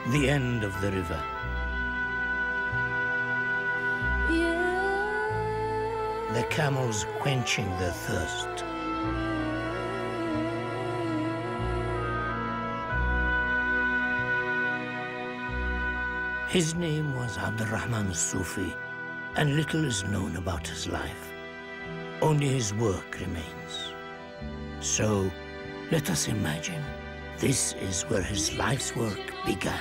The end of the river. The camels quenching their thirst. His name was Abdurrahman al-Sufi, and little is known about his life. Only his work remains. So, let us imagine this is where his life's work began.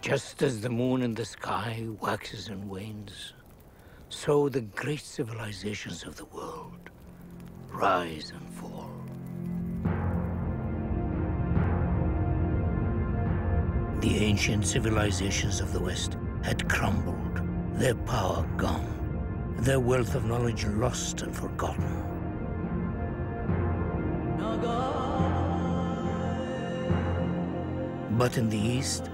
Just as the moon in the sky waxes and wanes, so the great civilizations of the world rise and fall. The ancient civilizations of the West had crumbled, their power gone, their wealth of knowledge lost and forgotten. But in the East,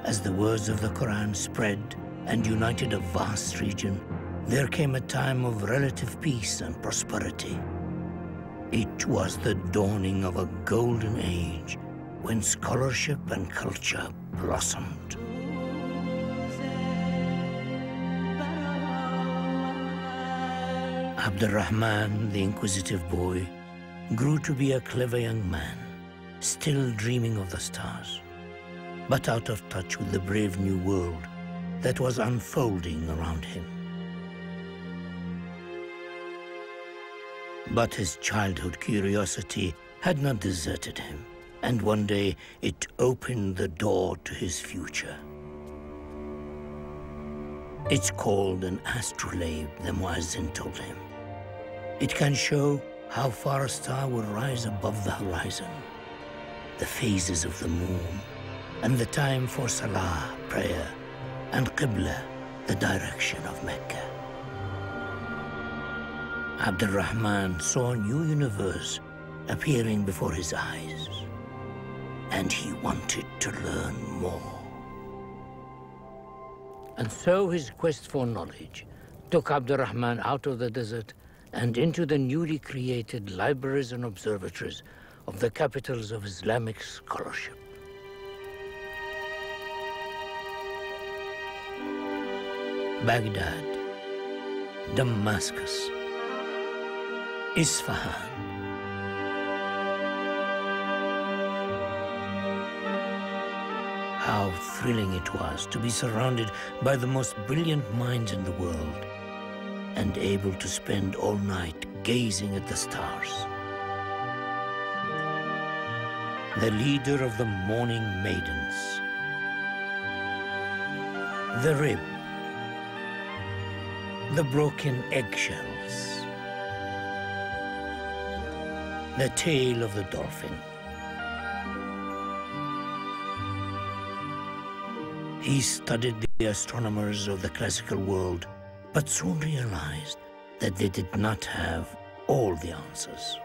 as the words of the Quran spread and united a vast region, there came a time of relative peace and prosperity. It was the dawning of a golden age when scholarship and culture blossomed. Abdurrahman, the inquisitive boy, grew to be a clever young man, still dreaming of the stars, but out of touch with the brave new world that was unfolding around him. But his childhood curiosity had not deserted him, and one day it opened the door to his future. It's called an astrolabe, the Muazzin told him. It can show how far a star will rise above the horizon, the phases of the moon, and the time for Salah, prayer, and Qibla, the direction of Mecca. Abdurrahman saw a new universe appearing before his eyes, and he wanted to learn more. And so his quest for knowledge took Abdurrahman out of the desert and into the newly created libraries and observatories of the capitals of Islamic scholarship. Baghdad, Damascus, Isfahan. How thrilling it was to be surrounded by the most brilliant minds in the world and able to spend all night gazing at the stars. The leader of the morning maidens, the rib, the broken eggshells, the tail of the dolphin. He studied the astronomers of the classical world, but soon realized that they did not have all the answers.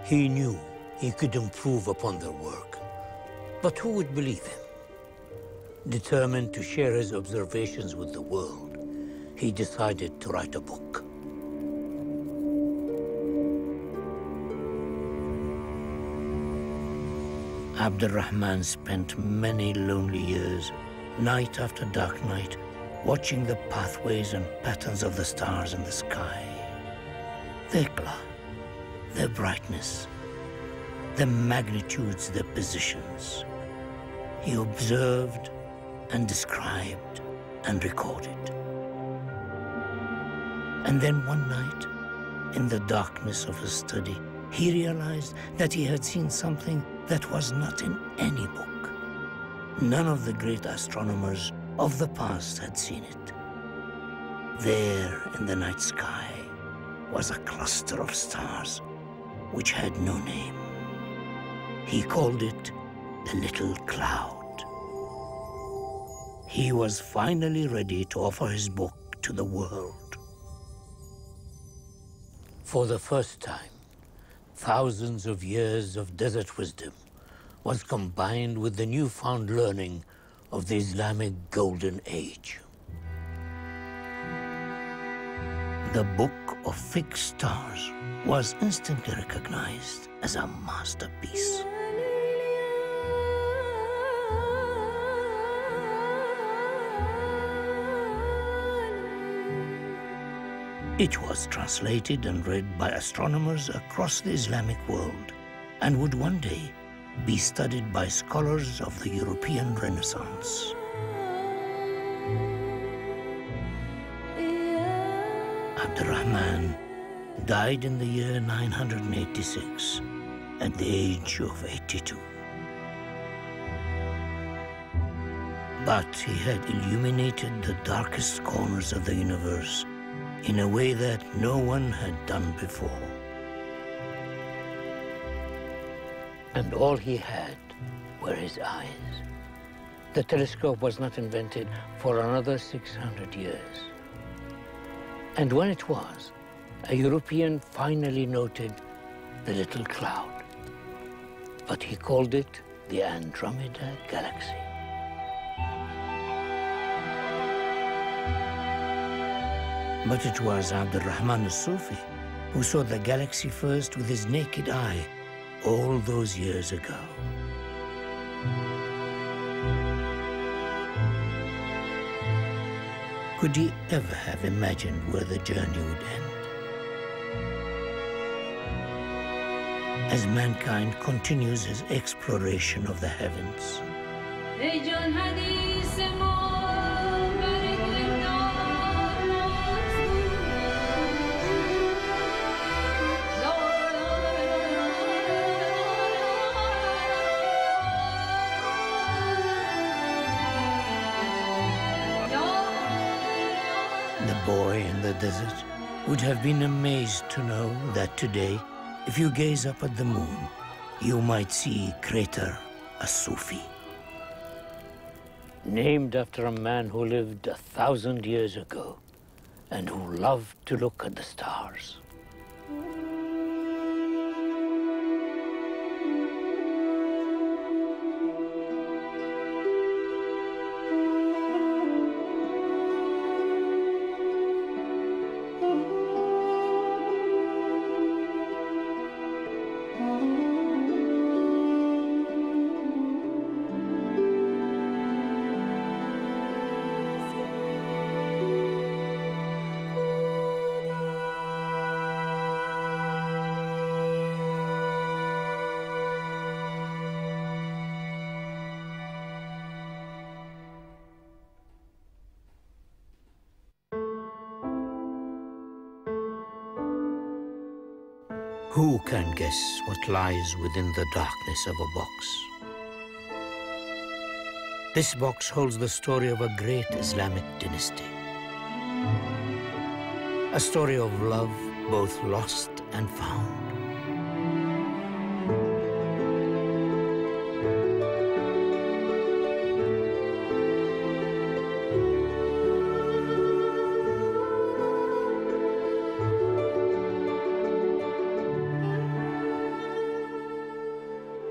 He knew he could improve upon their work, but who would believe him? Determined to share his observations with the world, he decided to write a book. Abdurrahman spent many lonely years, night after dark night, watching the pathways and patterns of the stars in the sky. Their glow, their brightness, their magnitudes, their positions. He observed and described and recorded. And then one night, in the darkness of his study, he realized that he had seen something that was not in any book. None of the great astronomers of the past had seen it. There in the night sky was a cluster of stars which had no name. He called it the little cloud. he was finally ready to offer his book to the world. For the first time, thousands of years of desert wisdom was combined with the newfound learning of the Islamic Golden Age. The Book of Fixed Stars was instantly recognized as a masterpiece. It was translated and read by astronomers across the Islamic world and would one day be studied by scholars of the European Renaissance. Abd-Rahman died in the year 986 at the age of 82. But he had illuminated the darkest corners of the universe in a way that no one had done before. And all he had were his eyes. The telescope was not invented for another 600 years. And when it was, a European finally noted the little cloud. But he called it the Andromeda Galaxy. But it was Abd-Rahman al-Sufi who saw the galaxy first with his naked eye all those years ago. Could he ever have imagined where the journey would end? As mankind continues his exploration of the heavens, the boy in the desert would have been amazed to know that today, if you gaze up at the moon, you might see crater as-Sufi. Named after a man who lived 1,000 years ago and who loved to look at the stars. Who can guess what lies within the darkness of a box? This box holds the story of a great Islamic dynasty. A story of love, both lost and found.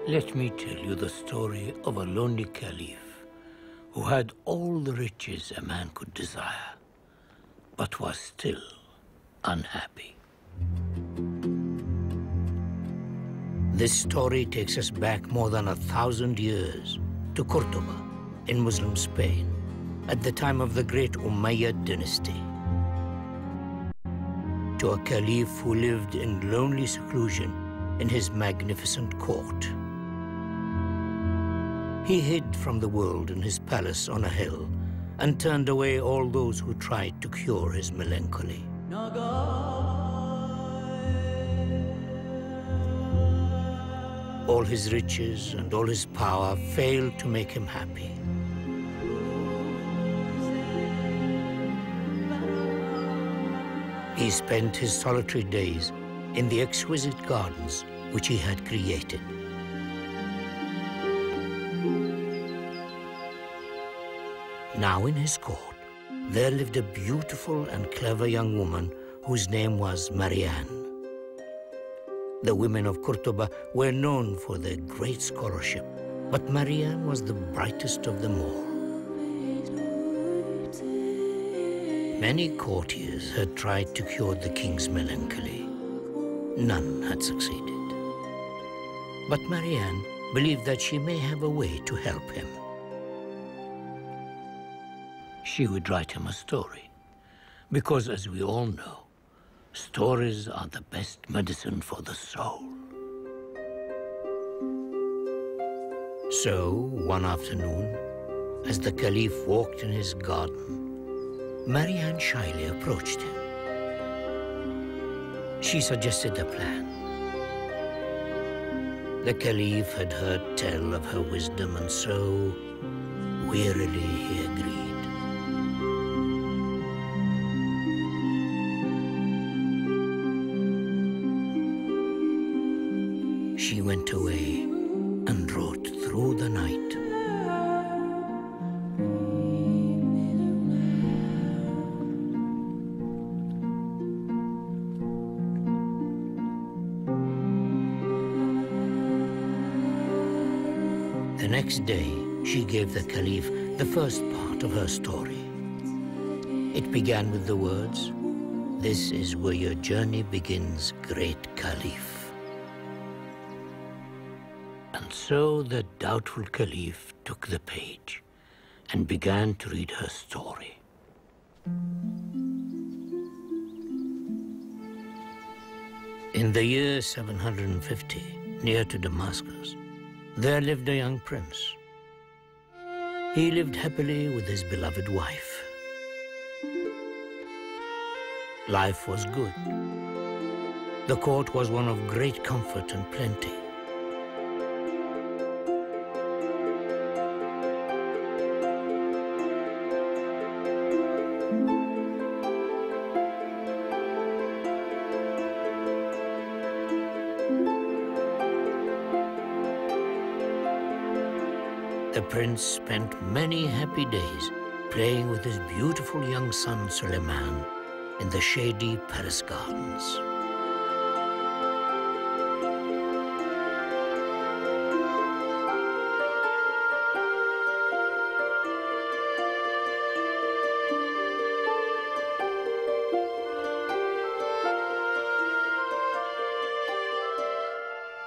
Let me tell you the story of a lonely caliph who had all the riches a man could desire, but was still unhappy. This story takes us back more than 1,000 years to Cordoba in Muslim Spain at the time of the great Umayyad dynasty. To a caliph who lived in lonely seclusion in his magnificent court. He hid from the world in his palace on a hill and turned away all those who tried to cure his melancholy. All his riches and all his power failed to make him happy. He spent his solitary days in the exquisite gardens which he had created. Now in his court, there lived a beautiful and clever young woman whose name was Marianne. The women of Cordoba were known for their great scholarship, but Marianne was the brightest of them all. Many courtiers had tried to cure the king's melancholy. None had succeeded. But Marianne believed that she may have a way to help him. She would write him a story, because as we all know, stories are the best medicine for the soul. So, one afternoon, as the Caliph walked in his garden, Marianne shyly approached him. She suggested a plan. The Caliph had heard tell of her wisdom, and so, wearily he agreed. She went away and wrote through the night. The next day, she gave the Caliph the first part of her story. It began with the words, "This is where your journey begins, great Caliph." And so the doubtful Caliph took the page and began to read her story. In the year 750, near to Damascus, there lived a young prince. He lived happily with his beloved wife. Life was good. The court was one of great comfort and plenty. The prince spent many happy days playing with his beautiful young son Suleiman in the shady palace gardens.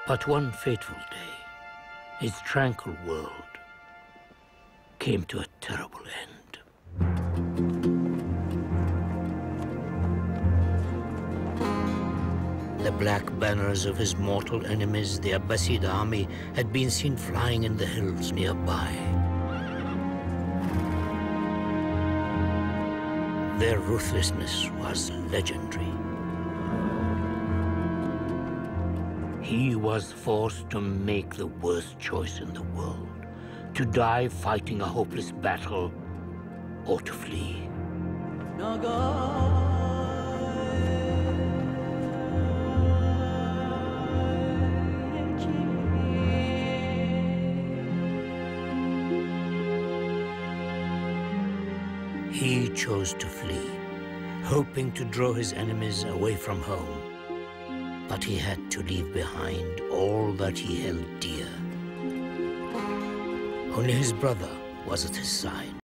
But one fateful day, his tranquil world came to a terrible end. The black banners of his mortal enemies, the Abbasid army, had been seen flying in the hills nearby. Their ruthlessness was legendary. He was forced to make the worst choice in the world. To die fighting a hopeless battle, or to flee. He chose to flee, hoping to draw his enemies away from home. But he had to leave behind all that he held dear. Only his brother was at his side.